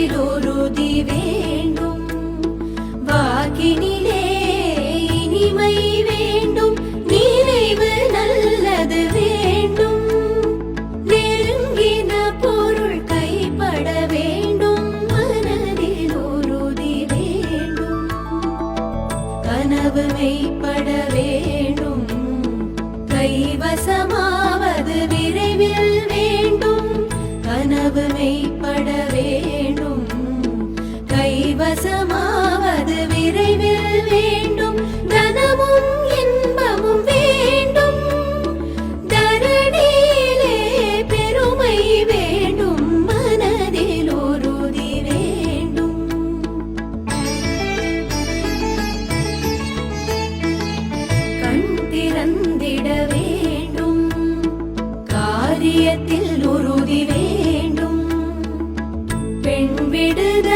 மனதிலொருதி வேண்டும். வாக்கினிலே இனிமை வேண்டும், நிறைவு நல்லது வேண்டும். நெருங்கின பொருள் கைப்பட வேண்டும், மனதிலொருதி வேண்டும். கனவு மெய்ப்பட வேண்டும், கைவசமாவது விரைவில் வேண்டும். கனவு மெய்ப்பட வேண்டும், கைவசமாவது விரைவில் வேண்டும். தனமும் இன்பமும் வேண்டும், தரணியிலே பெருமை வேண்டும், மனதில் உறுதி வேண்டும். கண் திறந்திட வேண்டும், காரியத்தில் உறுதி வேண்டும். பெண் விடுதலை